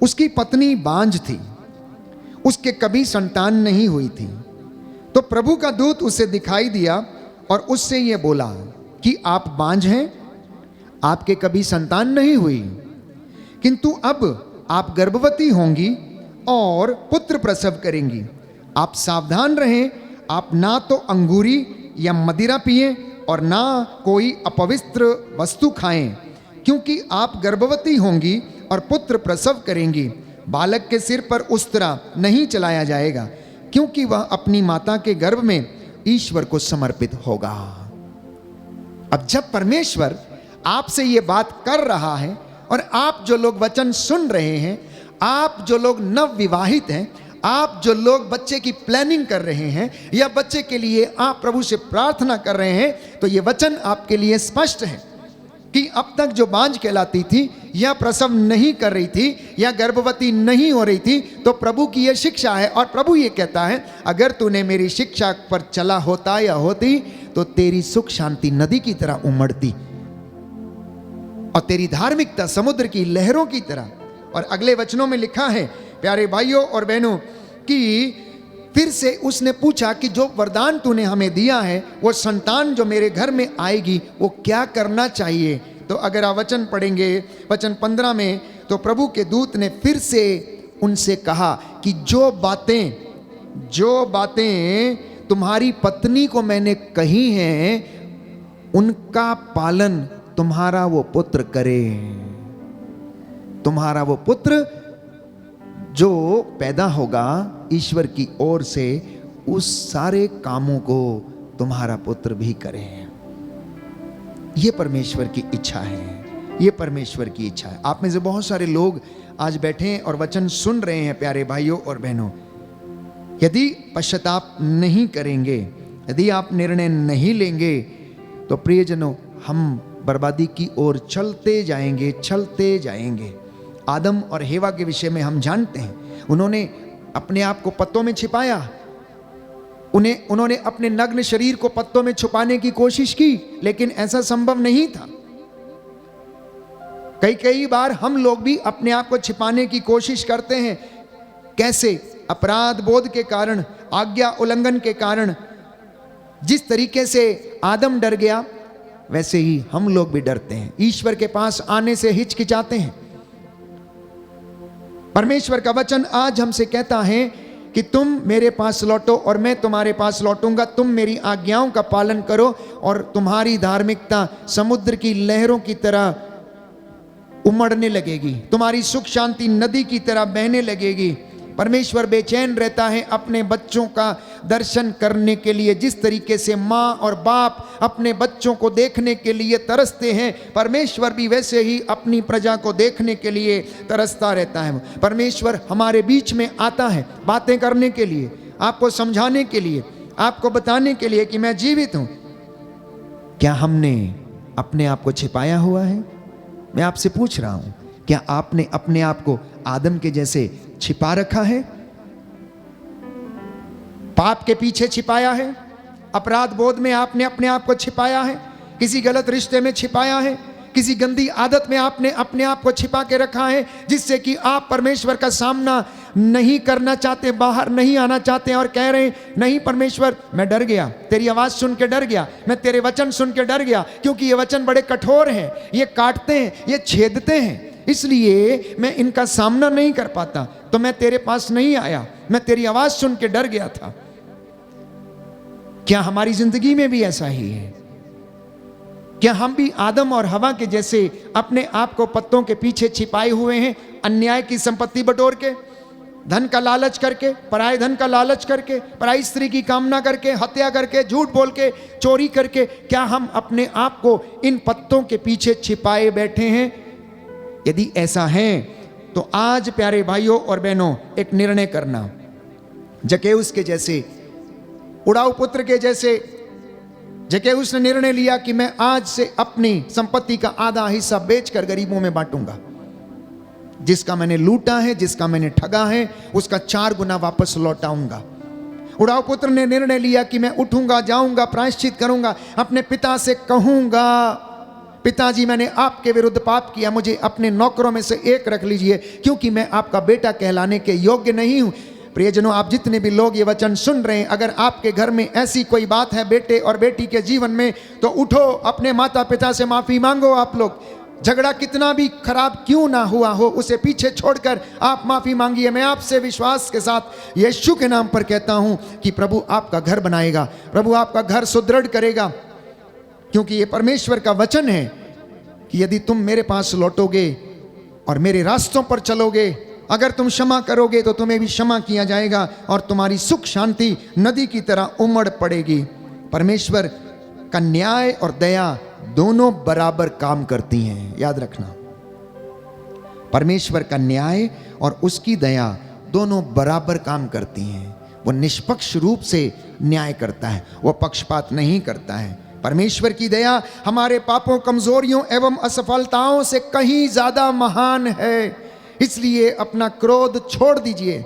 उसकी पत्नी बांझ थी, उसके कभी संतान नहीं हुई थी। तो प्रभु का दूत उसे दिखाई दिया और उससे यह बोला कि आप बांझ हैं, आपके कभी संतान नहीं हुई, किंतु अब आप गर्भवती होंगी और पुत्र प्रसव करेंगी। आप सावधान रहें, आप ना तो अंगूरी या मदिरा पिएं और ना कोई अपवित्र वस्तु खाएं, क्योंकि आप गर्भवती होंगी और पुत्र प्रसव करेंगी। बालक के सिर पर उस्तरा नहीं चलाया जाएगा, क्योंकि वह अपनी माता के गर्भ में ईश्वर को समर्पित होगा। अब जब परमेश्वर आपसे ये बात कर रहा है और आप जो लोग वचन सुन रहे हैं, आप जो लोग नव विवाहित हैं, आप जो लोग बच्चे की प्लानिंग कर रहे हैं या बच्चे के लिए आप प्रभु से प्रार्थना कर रहे हैं, तो ये वचन आपके लिए स्पष्ट है कि अब तक जो बांझ कहलाती थी या प्रसव नहीं कर रही थी या गर्भवती नहीं हो रही थी, तो प्रभु की यह शिक्षा है। और प्रभु ये कहता है, अगर तूने मेरी शिक्षा पर चला होता या होती तो तेरी सुख शांति नदी की तरह उमड़ती और तेरी धार्मिकता समुद्र की लहरों की तरह। और अगले वचनों में लिखा है प्यारे भाइयों और बहनों कि फिर से उसने पूछा कि जो वरदान तूने हमें दिया है, वो संतान जो मेरे घर में आएगी, वो क्या करना चाहिए? तो अगर आप वचन पढ़ेंगे वचन 15 में, तो प्रभु के दूत ने फिर से उनसे कहा कि जो बातें तुम्हारी पत्नी को मैंने कही हैं, उनका पालन तुम्हारा वो पुत्र करे। तुम्हारा वो पुत्र जो पैदा होगा ईश्वर की ओर से, उस सारे कामों को तुम्हारा पुत्र भी करे। ये परमेश्वर की इच्छा है, ये परमेश्वर की इच्छा है। आप में से बहुत सारे लोग आज बैठे हैं और वचन सुन रहे हैं। प्यारे भाइयों और बहनों, यदि पश्चाताप नहीं करेंगे, यदि आप निर्णय नहीं लेंगे, तो प्रियजनों, हम बर्बादी की ओर चलते जाएंगे। आदम और हेवा के विषय में हम जानते हैं, उन्होंने अपने आप को पत्तों में छिपाया, उन्होंने अपने नग्न शरीर को पत्तों में छुपाने की कोशिश की, लेकिन ऐसा संभव नहीं था। कई बार हम लोग भी अपने आप को छिपाने की कोशिश करते हैं। कैसे? अपराध बोध के कारण, आज्ञा उल्लंघन के कारण। जिस तरीके से आदम डर गया, वैसे ही हम लोग भी डरते हैं, ईश्वर के पास आने से हिचकिचाते हैं। परमेश्वर का वचन आज हमसे कहता है कि तुम मेरे पास लौटो और मैं तुम्हारे पास लौटूंगा। तुम मेरी आज्ञाओं का पालन करो और तुम्हारी धार्मिकता समुद्र की लहरों की तरह उमड़ने लगेगी, तुम्हारी सुख शांति नदी की तरह बहने लगेगी। परमेश्वर बेचैन रहता है अपने बच्चों का दर्शन करने के लिए। जिस तरीके से माँ और बाप अपने बच्चों को देखने के लिए तरसते हैं, परमेश्वर भी वैसे ही अपनी प्रजा को देखने के लिए तरसता रहता है। परमेश्वर हमारे बीच में आता है बातें करने के लिए, आपको समझाने के लिए, आपको बताने के लिए कि मैं जीवित हूं। क्या हमने अपने आप को छिपाया हुआ है? मैं आपसे पूछ रहा हूं, क्या आपने अपने आप को आदम के जैसे छिपा रखा है? पाप के पीछे छिपाया है, अपराध बोध में आपने अपने आप को छिपाया है, किसी गलत रिश्ते में छिपाया है, किसी गंदी आदत में आपने अपने आप को छिपा के रखा है, जिससे कि आप परमेश्वर का सामना नहीं करना चाहते, बाहर नहीं आना चाहते और कह रहे हैं, नहीं परमेश्वर, मैं डर गया, तेरी आवाज सुन के डर गया, मैं तेरे वचन सुन के डर गया, क्योंकि ये वचन बड़े कठोर हैं, ये काटते हैं, ये छेदते हैं, इसलिए मैं इनका सामना नहीं कर पाता, तो मैं तेरे पास नहीं आया, मैं तेरी आवाज सुन के डर गया था। क्या हमारी जिंदगी में भी ऐसा ही है? क्या हम भी आदम और हवा के जैसे अपने आप को पत्तों के पीछे छिपाए हुए हैं, अन्याय की संपत्ति बटोर के, धन का लालच करके, पराये धन का लालच करके, पराई स्त्री की कामना करके, हत्या करके, झूठ बोल के, चोरी करके? क्या हम अपने आप को इन पत्तों के पीछे छिपाए बैठे हैं? यदि ऐसा है तो आज प्यारे भाइयों और बहनों, एक निर्णय करना। जकेउस के जैसे, उड़ाऊ पुत्र के जैसे जकेउस ने निर्णय लिया कि मैं आज से अपनी संपत्ति का आधा हिस्सा बेचकर गरीबों में बांटूंगा। जिसका मैंने लूटा है, जिसका मैंने ठगा है, उसका 4 गुना वापस लौटाऊंगा। उड़ाऊ पुत्र ने निर्णय लिया कि मैं उठूंगा, जाऊंगा, प्रायश्चित करूंगा, अपने पिता से कहूंगा, पिताजी मैंने आपके विरुद्ध पाप किया, मुझे अपने नौकरों में से एक रख लीजिए, क्योंकि मैं आपका बेटा कहलाने के योग्य नहीं हूं। प्रियजनों, आप जितने भी लोग ये वचन सुन रहे हैं, अगर आपके घर में ऐसी कोई बात है बेटे और बेटी के जीवन में, तो उठो, अपने माता पिता से माफी मांगो। आप लोग, झगड़ा कितना भी खराब क्यों ना हुआ हो, उसे पीछे छोड़कर आप माफी मांगिए। मैं आपसे विश्वास के साथ यीशु के नाम पर कहता हूं कि प्रभु आपका घर बनाएगा, प्रभु आपका घर सुदृढ़ करेगा, क्योंकि ये परमेश्वर का वचन है कि यदि तुम मेरे पास लौटोगे और मेरे रास्तों पर चलोगे, अगर तुम क्षमा करोगे तो तुम्हें भी क्षमा किया जाएगा और तुम्हारी सुख शांति नदी की तरह उमड़ पड़ेगी। परमेश्वर का न्याय और दया दोनों बराबर काम करती हैं, याद रखना। परमेश्वर का न्याय और उसकी दया दोनों बराबर काम करती हैं। वो निष्पक्ष रूप से न्याय करता है, वो पक्षपात नहीं करता है। परमेश्वर की दया हमारे पापों, कमजोरियों एवं असफलताओं से कहीं ज्यादा महान है। इसलिए अपना क्रोध छोड़ दीजिए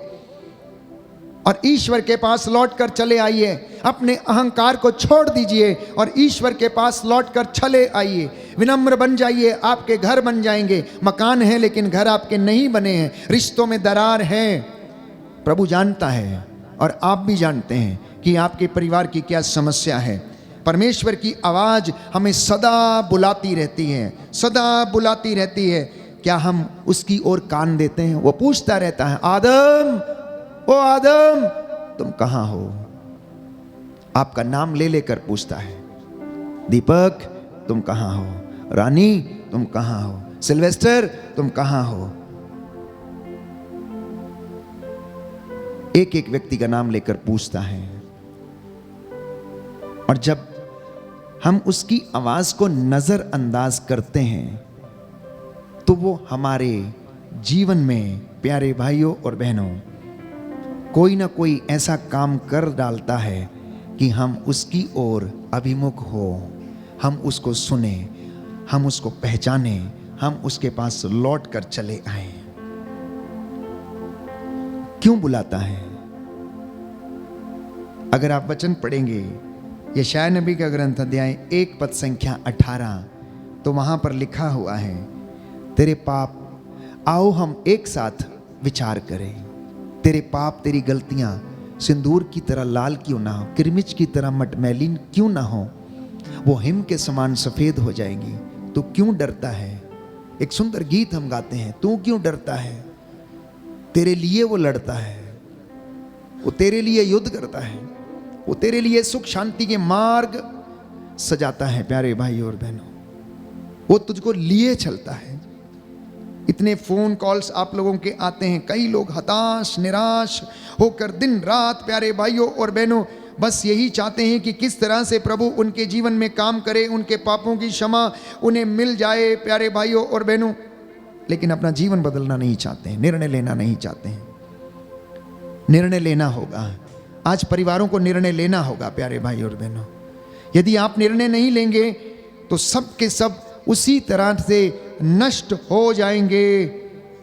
और ईश्वर के पास लौटकर चले आइए। अपने अहंकार को छोड़ दीजिए और ईश्वर के पास लौटकर चले आइए। विनम्र बन जाइए, आपके घर बन जाएंगे। मकान है लेकिन घर आपके नहीं बने हैं, रिश्तों में दरार है। प्रभु जानता है और आप भी जानते हैं कि आपके परिवार की क्या समस्या है। परमेश्वर की आवाज हमें सदा बुलाती रहती है, सदा बुलाती रहती है। क्या हम उसकी ओर कान देते हैं? वो पूछता रहता है, आदम, ओ आदम, तुम कहां हो? आपका नाम ले लेकर पूछता है, दीपक तुम कहां हो? रानी तुम कहां हो? सिल्वेस्टर तुम कहां हो? एक एक व्यक्ति का नाम लेकर पूछता है। और जब हम उसकी आवाज को नजरअंदाज करते हैं तो वो हमारे जीवन में, प्यारे भाइयों और बहनों, कोई ना कोई ऐसा काम कर डालता है कि हम उसकी ओर अभिमुख हो, हम उसको सुने, हम उसको पहचाने, हम उसके पास लौट कर चले आए। क्यों बुलाता है? अगर आप वचन पढ़ेंगे यशायाह नबी का ग्रंथ अध्याय 1 पद संख्या 18, तो वहां पर लिखा हुआ है, तेरे पाप आओ हम एक साथ विचार करें। तेरे पाप, तेरी गलतियां सिंदूर की तरह लाल क्यों ना हो, किरमिच की तरह मटमैलिन क्यों ना हो, वो हिम के समान सफेद हो जाएंगी। तू क्यों डरता है? एक सुंदर गीत हम गाते हैं, तू क्यों डरता है? तेरे लिए वो लड़ता है, वो तेरे लिए युद्ध करता है, वो तेरे लिए सुख शांति के मार्ग सजाता है। प्यारे भाई और बहनों, वो तुझको लिए चलता है। इतने फोन कॉल्स आप लोगों के आते हैं, कई लोग हताश निराश होकर दिन रात, प्यारे भाइयों और बहनों, बस यही चाहते हैं कि किस तरह से प्रभु उनके जीवन में काम करे, उनके पापों की क्षमा उन्हें मिल जाए, प्यारे भाइयों और बहनों, लेकिन अपना जीवन बदलना नहीं चाहते हैं, निर्णय लेना नहीं चाहते हैं। निर्णय लेना होगा, आज परिवारों को निर्णय लेना होगा। प्यारे भाई और बहनों, यदि आप निर्णय नहीं लेंगे तो सब के सब उसी तरह से नष्ट हो जाएंगे,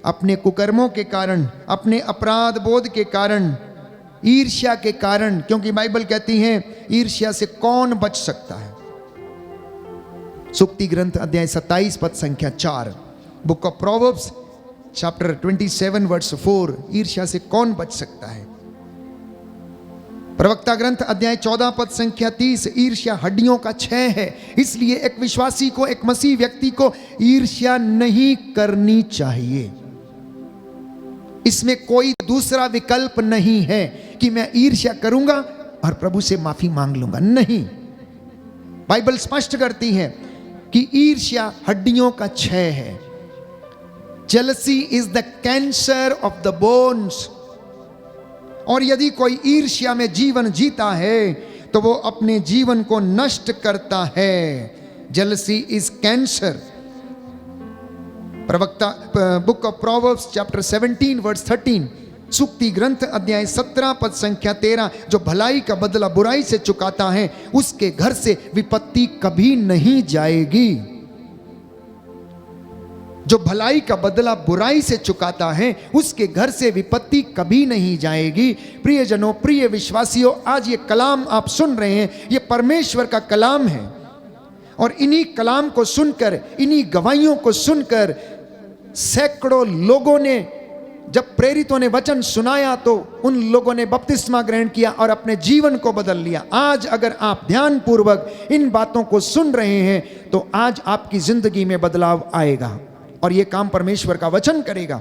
अपने कुकर्मों के कारण, अपने अपराध बोध के कारण, ईर्ष्या के कारण। क्योंकि बाइबल कहती है ईर्ष्या से कौन बच सकता है। सुक्ति ग्रंथ अध्याय 27 पद संख्या 4, book of proverbs chapter 27 verse 4, ईर्ष्या से कौन बच सकता है। प्रवक्ता ग्रंथ अध्याय 14 पद संख्या 30, ईर्ष्या हड्डियों का क्षय है। इसलिए एक विश्वासी को, एक मसीह व्यक्ति को ईर्ष्या नहीं करनी चाहिए। इसमें कोई दूसरा विकल्प नहीं है कि मैं ईर्ष्या करूंगा और प्रभु से माफी मांग लूंगा, नहीं। बाइबल स्पष्ट करती है कि ईर्ष्या हड्डियों का क्षय है। Jealousy is the cancer of the bones. और यदि कोई ईर्ष्या में जीवन जीता है तो वो अपने जीवन को नष्ट करता है। Jealousy is cancer. प्रवक्ता book of proverbs chapter 17 verse 13, सुक्ति ग्रंथ अध्याय 17 पद संख्या 13, जो भलाई का बदला बुराई से चुकाता है उसके घर से विपत्ति कभी नहीं जाएगी। जो भलाई का बदला बुराई से चुकाता है उसके घर से विपत्ति कभी नहीं जाएगी। प्रियजनों, प्रिय विश्वासियों, आज ये कलाम आप सुन रहे हैं, ये परमेश्वर का कलाम है। और इन्हीं कलाम को सुनकर, इन्हीं गवाहियों को सुनकर सैकड़ों लोगों ने, जब प्रेरितों ने वचन सुनाया तो उन लोगों ने बपतिस्मा ग्रहण किया और अपने जीवन को बदल लिया। आज अगर आप ध्यानपूर्वक इन बातों को सुन रहे हैं तो आज आपकी जिंदगी में बदलाव आएगा और यह काम परमेश्वर का वचन करेगा।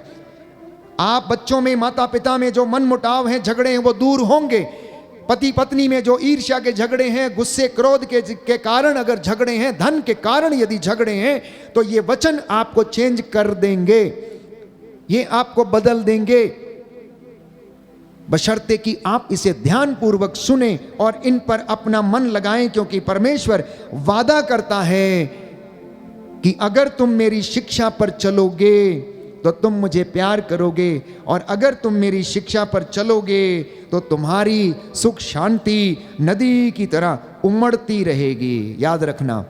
आप बच्चों में, माता पिता में जो मनमुटाव हैं, झगड़े हैं, वो दूर होंगे। पति पत्नी में जो ईर्ष्या के झगड़े हैं, गुस्से क्रोध के कारण अगर झगड़े हैं, धन के कारण यदि झगड़े हैं, तो ये वचन आपको चेंज कर देंगे, ये आपको बदल देंगे, बशर्ते कि आप इसे ध्यानपूर्वक सुने और इन पर अपना मन लगाएं। क्योंकि परमेश्वर वादा करता है कि अगर तुम मेरी शिक्षा पर चलोगे तो तुम मुझे प्यार करोगे, और अगर तुम मेरी शिक्षा पर चलोगे तो तुम्हारी सुख शांति नदी की तरह उमड़ती रहेगी। याद रखना,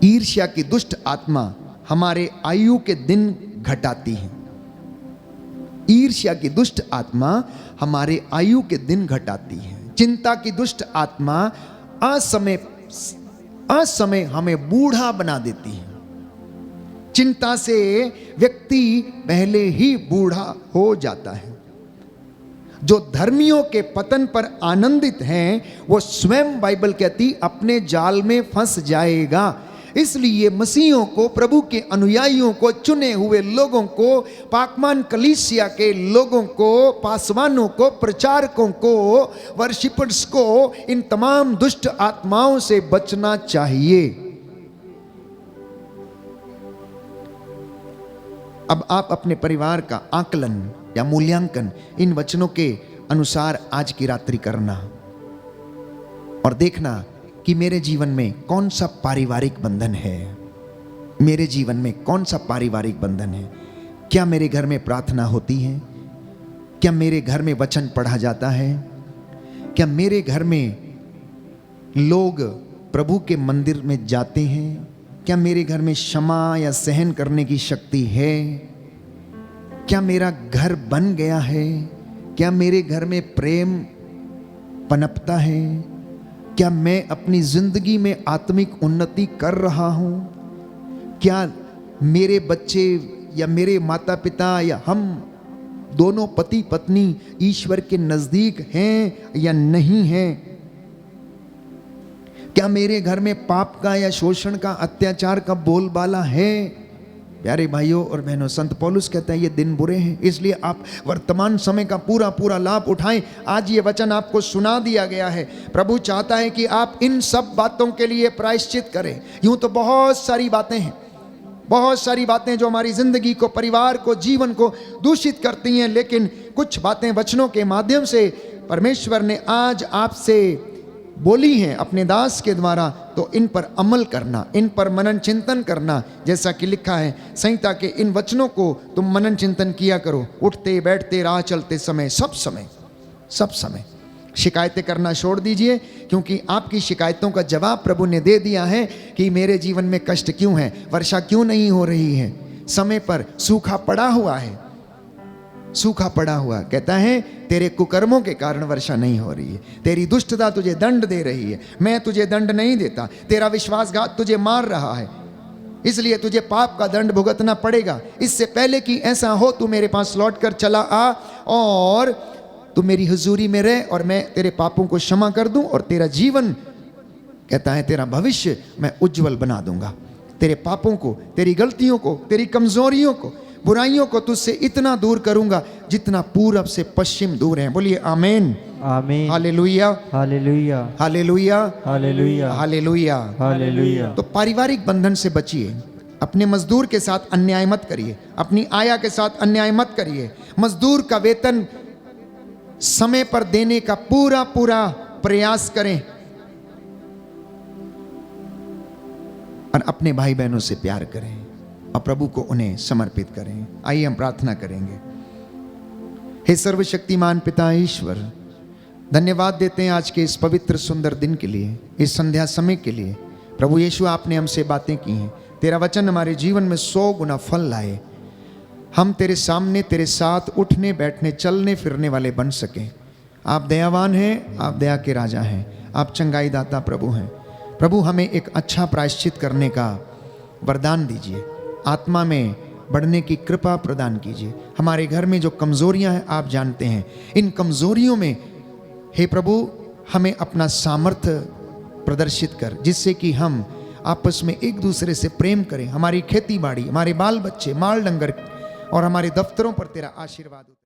ईर्ष्या की दुष्ट आत्मा हमारे आयु के दिन घटाती है। ईर्ष्या की दुष्ट आत्मा हमारे आयु के दिन घटाती है। चिंता की दुष्ट आत्मा असमय हमें बूढ़ा बना देती है। चिंता से व्यक्ति पहले ही बूढ़ा हो जाता है। जो धर्मियों के पतन पर आनंदित हैं वो स्वयं बाइबल कहती अपने जाल में फंस जाएगा। इसलिए मसीहों को, प्रभु के अनुयायियों को, चुने हुए लोगों को, पाकमान कलीसिया के लोगों को, पासवानों को, प्रचारकों को, वर्शिपर्स को इन तमाम दुष्ट आत्माओं से बचना चाहिए। अब आप अपने परिवार का आकलन या मूल्यांकन इन वचनों के अनुसार आज की रात्रि करना और देखना कि मेरे जीवन में कौन सा पारिवारिक बंधन है। मेरे जीवन में कौन सा पारिवारिक बंधन है। क्या मेरे घर में प्रार्थना होती है? क्या मेरे घर में वचन पढ़ा जाता है? क्या मेरे घर में लोग प्रभु के मंदिर में जाते हैं? क्या मेरे घर में क्षमा या सहन करने की शक्ति है? क्या मेरा घर बन गया है? क्या मेरे घर में प्रेम पनपता है? क्या मैं अपनी जिंदगी में आत्मिक उन्नति कर रहा हूं? क्या मेरे बच्चे या मेरे माता पिता या हम दोनों पति पत्नी ईश्वर के नजदीक हैं या नहीं हैं? क्या मेरे घर में पाप का या शोषण का, अत्याचार का बोलबाला है? प्यारे भाइयों और बहनों, संत पौलुस कहता है ये दिन बुरे हैं, इसलिए आप वर्तमान समय का पूरा पूरा लाभ उठाएं। आज ये वचन आपको सुना दिया गया है। प्रभु चाहता है कि आप इन सब बातों के लिए प्रायश्चित करें। यूं तो बहुत सारी बातें हैं, बहुत सारी बातें जो हमारी जिंदगी को, परिवार को, जीवन को दूषित करती हैं, लेकिन कुछ बातें वचनों के माध्यम से परमेश्वर ने आज आपसे बोली हैं अपने दास के द्वारा, तो इन पर अमल करना, इन पर मनन चिंतन करना। जैसा कि लिखा है संहिता के इन वचनों को तुम मनन चिंतन किया करो, उठते बैठते, राह चलते समय, सब समय। शिकायतें करना छोड़ दीजिए, क्योंकि आपकी शिकायतों का जवाब प्रभु ने दे दिया है कि मेरे जीवन में कष्ट क्यों है, वर्षा क्यों नहीं हो रही है, समय पर सूखा पड़ा हुआ है, सूखा पड़ा हुआ। कहता है तेरे कुकर्मों के कारण वर्षा नहीं हो रही है, तेरी दुष्टता तुझे दंड दे रही है, मैं तुझे दंड नहीं देता, तेरा विश्वासघात तुझे मार रहा है, इसलिए तुझे पाप का दंड भुगतना पड़ेगा। इससे पहले कि ऐसा हो तू मेरे पास लौट कर चला आ और तू मेरी हुजूरी में रह और मैं तेरे पापों को क्षमा कर दूं और तेरा जीवन, कहता है तेरा भविष्य मैं उज्जवल बना दूंगा। तेरे पापों को, तेरी गलतियों को, तेरी कमजोरियों को, बुराइयों को तुझसे इतना दूर करूंगा जितना पूरब से पश्चिम दूर है। बोलिए आमीन, आमीन, hallelujah, hallelujah, hallelujah, hallelujah, hallelujah, hallelujah. तो पारिवारिक बंधन से बचिए। अपने मजदूर के साथ अन्याय मत करिए, अपनी आया के साथ अन्याय मत करिए। मजदूर का वेतन समय पर देने का पूरा पूरा प्रयास करें और अपने भाई बहनों से प्यार करें और प्रभु को उन्हें समर्पित करें। आइए हम प्रार्थना करेंगे। हे सर्वशक्तिमान पिता ईश्वर, धन्यवाद देते हैं आज के इस पवित्र सुंदर दिन के लिए, इस संध्या समय के लिए। प्रभु यीशु, आपने हमसे बातें की हैं, तेरा वचन हमारे जीवन में 100 गुना फल लाए। हम तेरे सामने, तेरे साथ उठने बैठने, चलने फिरने वाले बन सकें। आप दयावान हैं, आप दया के राजा हैं, आप चंगाई दाता प्रभु हैं। प्रभु, हमें एक अच्छा प्रायश्चित करने का वरदान दीजिए, आत्मा में बढ़ने की कृपा प्रदान कीजिए। हमारे घर में जो कमजोरियां हैं आप जानते हैं, इन कमजोरियों में हे प्रभु हमें अपना सामर्थ्य प्रदर्शित कर, जिससे कि हम आपस में एक दूसरे से प्रेम करें। हमारी खेती बाड़ी, हमारे बाल बच्चे, माल डंगर और हमारे दफ्तरों पर तेरा आशीर्वाद हो।